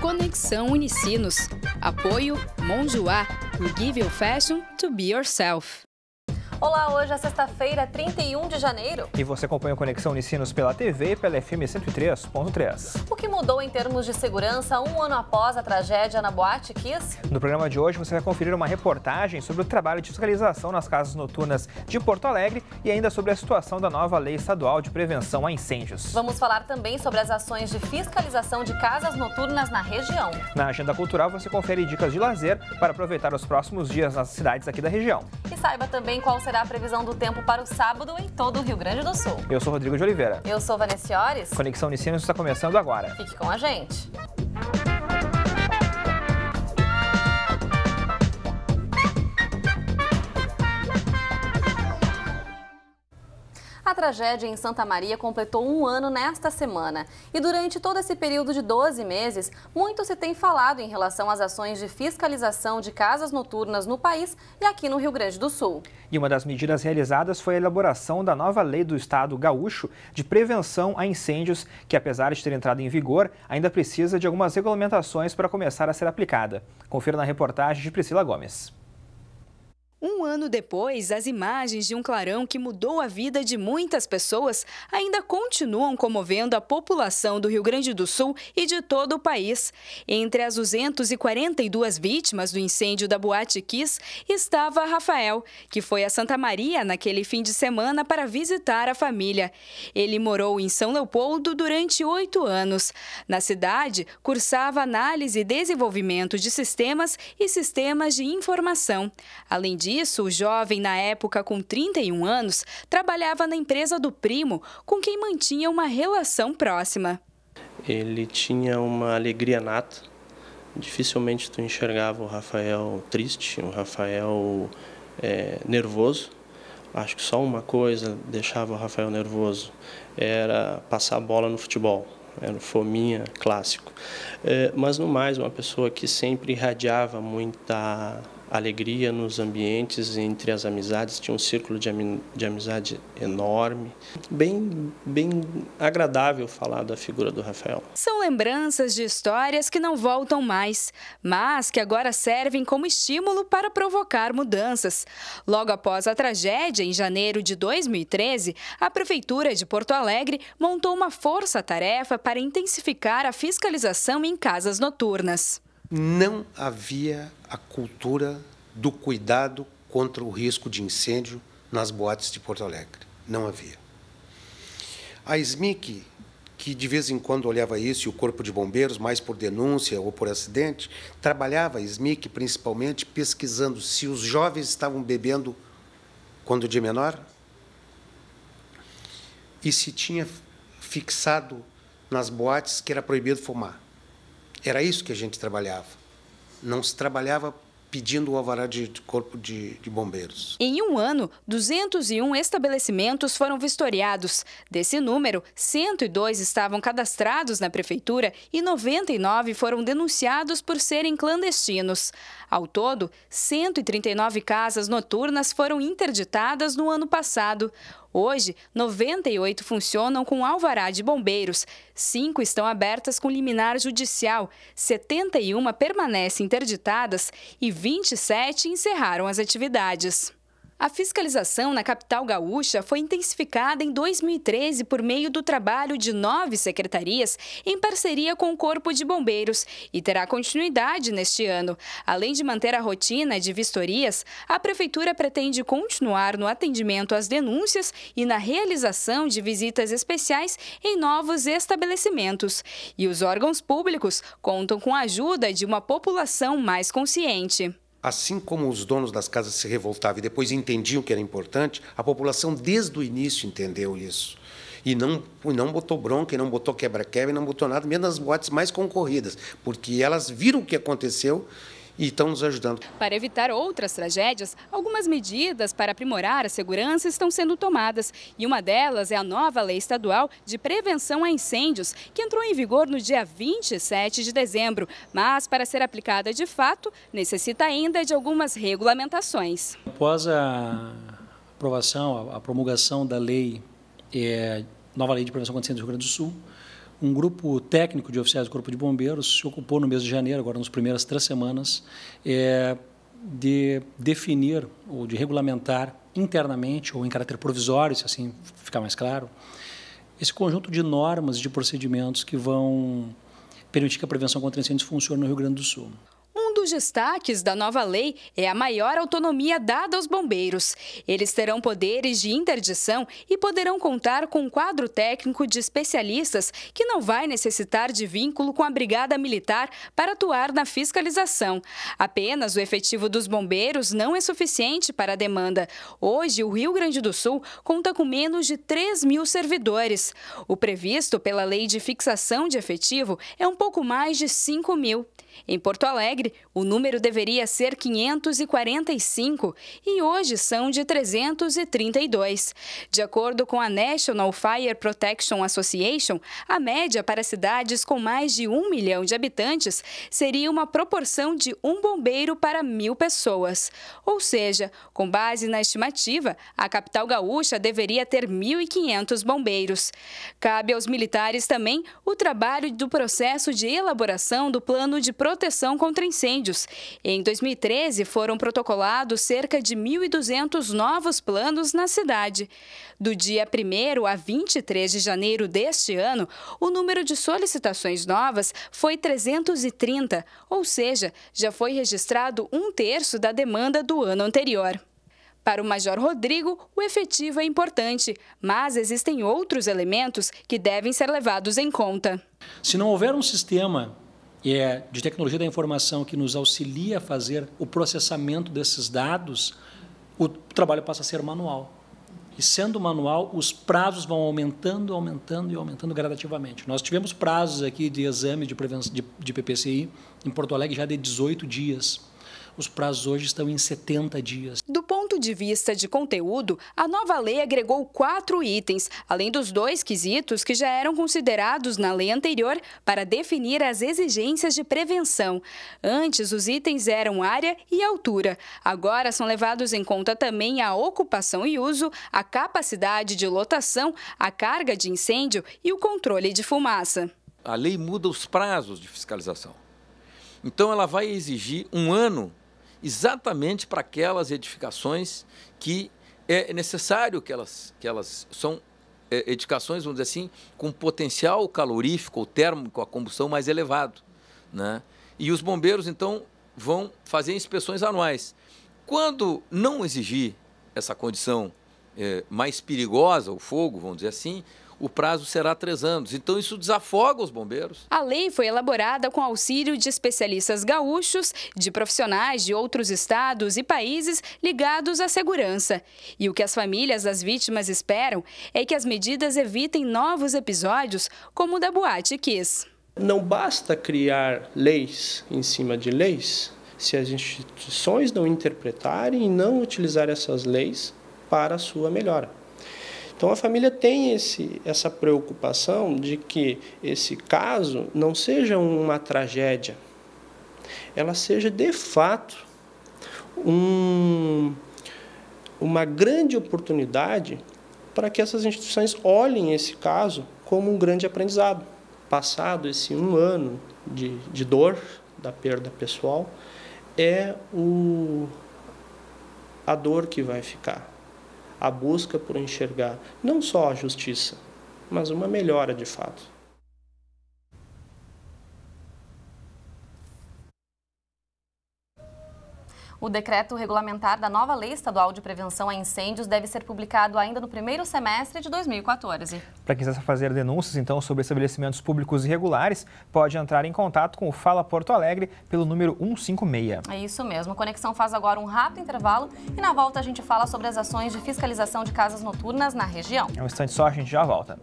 Conexão Unicinos. Apoio Monjoá. We give you fashion to be yourself. Olá, hoje é sexta-feira, 31 de janeiro. E você acompanha o Conexão Unicinos pela TV e pela FM 103.3. O que mudou em termos de segurança um ano após a tragédia na Boate Kiss? No programa de hoje você vai conferir uma reportagem sobre o trabalho de fiscalização nas casas noturnas de Porto Alegre e ainda sobre a situação da nova lei estadual de prevenção a incêndios. Vamos falar também sobre as ações de fiscalização de casas noturnas na região. Na agenda cultural você confere dicas de lazer para aproveitar os próximos dias nas cidades aqui da região. E saiba também qual será a previsão do tempo para o sábado em todo o Rio Grande do Sul. Eu sou Rodrigo de Oliveira. Eu sou Vanessa Ores. Conexão Unicinos está começando agora. Fique com a gente. A tragédia em Santa Maria completou um ano nesta semana. E durante todo esse período de 12 meses, muito se tem falado em relação às ações de fiscalização de casas noturnas no país e aqui no Rio Grande do Sul. E uma das medidas realizadas foi a elaboração da nova lei do Estado gaúcho de prevenção a incêndios, que apesar de ter entrado em vigor, ainda precisa de algumas regulamentações para começar a ser aplicada. Confira na reportagem de Priscila Gomes. Um ano depois, as imagens de um clarão que mudou a vida de muitas pessoas ainda continuam comovendo a população do Rio Grande do Sul e de todo o país. Entre as 242 vítimas do incêndio da Boate Kiss estava Rafael, que foi a Santa Maria naquele fim de semana para visitar a família. Ele morou em São Leopoldo durante 8 anos. Na cidade, cursava análise e desenvolvimento de sistemas e sistemas de informação. Além disso, o jovem, na época com 31 anos, trabalhava na empresa do primo, com quem mantinha uma relação próxima. Ele tinha uma alegria nata. Dificilmente tu enxergava o Rafael triste, o Rafael nervoso. Acho que só uma coisa deixava o Rafael nervoso, era passar a bola no futebol. Era o fominha clássico. Mas, no mais, uma pessoa que sempre irradiava muita alegria nos ambientes, entre as amizades, tinha um círculo de amizade enorme. Bem agradável falar da figura do Rafael. São lembranças de histórias que não voltam mais, mas que agora servem como estímulo para provocar mudanças. Logo após a tragédia, em janeiro de 2013, a Prefeitura de Porto Alegre montou uma força-tarefa para intensificar a fiscalização em casas noturnas. Não havia a cultura do cuidado contra o risco de incêndio nas boates de Porto Alegre. Não havia. A SMIC, que de vez em quando olhava isso, e o Corpo de Bombeiros, mais por denúncia ou por acidente, trabalhava a SMIC principalmente pesquisando se os jovens estavam bebendo quando de menor e se tinha fixado nas boates que era proibido fumar. Era isso que a gente trabalhava. Não se trabalhava pedindo o alvará de corpo de bombeiros. Em um ano, 201 estabelecimentos foram vistoriados. Desse número, 102 estavam cadastrados na prefeitura e 99 foram denunciados por serem clandestinos. Ao todo, 139 casas noturnas foram interditadas no ano passado. Hoje, 98 funcionam com alvará de bombeiros, 5 estão abertas com liminar judicial, 71 permanecem interditadas e 27 encerraram as atividades. A fiscalização na capital gaúcha foi intensificada em 2013 por meio do trabalho de 9 secretarias em parceria com o Corpo de Bombeiros e terá continuidade neste ano. Além de manter a rotina de vistorias, a Prefeitura pretende continuar no atendimento às denúncias e na realização de visitas especiais em novos estabelecimentos. E os órgãos públicos contam com a ajuda de uma população mais consciente. Assim como os donos das casas se revoltavam e depois entendiam que era importante, a população desde o início entendeu isso. E não botou bronca, e não botou quebra-quebra, e não botou nada, mesmo nas boates mais concorridas, porque elas viram o que aconteceu e estão nos ajudando. Para evitar outras tragédias, algumas medidas para aprimorar a segurança estão sendo tomadas. E uma delas é a nova Lei Estadual de Prevenção a Incêndios, que entrou em vigor no dia 27 de dezembro. Mas, para ser aplicada de fato, necessita ainda de algumas regulamentações. Após a aprovação, a promulgação da nova Lei de Prevenção contra Incêndios do Rio Grande do Sul, um grupo técnico de oficiais do Corpo de Bombeiros se ocupou no mês de janeiro, agora nas primeiras 3 semanas, de definir ou de regulamentar internamente ou em caráter provisório, se assim ficar mais claro, esse conjunto de normas e de procedimentos que vão permitir que a prevenção contra incêndios funcione no Rio Grande do Sul. Um dos destaques da nova lei é a maior autonomia dada aos bombeiros. Eles terão poderes de interdição e poderão contar com um quadro técnico de especialistas que não vai necessitar de vínculo com a Brigada Militar para atuar na fiscalização. Apenas o efetivo dos bombeiros não é suficiente para a demanda. Hoje, o Rio Grande do Sul conta com menos de 3.000 servidores. O previsto pela Lei de Fixação de Efetivo é um pouco mais de 5.000. Em Porto Alegre, o número deveria ser 545 e hoje são de 332. De acordo com a National Fire Protection Association, a média para cidades com mais de 1 milhão de habitantes seria uma proporção de 1 bombeiro para 1.000 pessoas. Ou seja, com base na estimativa, a capital gaúcha deveria ter 1.500 bombeiros. Cabe aos militares também o trabalho do processo de elaboração do plano de proteção contra incêndios. Em 2013, foram protocolados cerca de 1.200 novos planos na cidade. Do dia 1º a 23 de janeiro deste ano, o número de solicitações novas foi 330, ou seja, já foi registrado 1/3 da demanda do ano anterior. Para o Major Rodrigo, o efetivo é importante, mas existem outros elementos que devem ser levados em conta. Se não houver um sistema de tecnologia da informação que nos auxilia a fazer o processamento desses dados, o trabalho passa a ser manual. E sendo manual, os prazos vão aumentando gradativamente. Nós tivemos prazos aqui de exame de PPCI em Porto Alegre já de 18 dias. Os prazos hoje estão em 70 dias. Do ponto de vista de conteúdo, a nova lei agregou 4 itens, além dos 2 quesitos que já eram considerados na lei anterior para definir as exigências de prevenção. Antes, os itens eram área e altura. Agora são levados em conta também a ocupação e uso, a capacidade de lotação, a carga de incêndio e o controle de fumaça. A lei muda os prazos de fiscalização. Então, ela vai exigir 1 ano exatamente para aquelas edificações que é necessário que elas são edificações, vamos dizer assim, com potencial calorífico ou térmico, a combustão mais elevado, né? E os bombeiros, então, vão fazer inspeções anuais. Quando não exigir essa condição mais perigosa, o fogo, vamos dizer assim, o prazo será 3 anos. Então, isso desafoga os bombeiros. A lei foi elaborada com auxílio de especialistas gaúchos, de profissionais de outros estados e países ligados à segurança. E o que as famílias das vítimas esperam é que as medidas evitem novos episódios como o da Boate Kiss. Não basta criar leis em cima de leis se as instituições não interpretarem e não utilizar essas leis para a sua melhora. Então, a família tem essa preocupação de que esse caso não seja uma tragédia, ela seja, de fato, uma grande oportunidade para que essas instituições olhem esse caso como um grande aprendizado. Passado esse 1 ano de dor, da perda pessoal, é a dor que vai ficar. A busca por enxergar não só a justiça, mas uma melhora de fato. O decreto regulamentar da nova Lei Estadual de Prevenção a Incêndios deve ser publicado ainda no primeiro semestre de 2014. Para quem quiser fazer denúncias, então, sobre estabelecimentos públicos irregulares, pode entrar em contato com o Fala Porto Alegre pelo número 156. É isso mesmo. A Conexão faz agora um rápido intervalo e na volta a gente fala sobre as ações de fiscalização de casas noturnas na região. É um instante só, a gente já volta.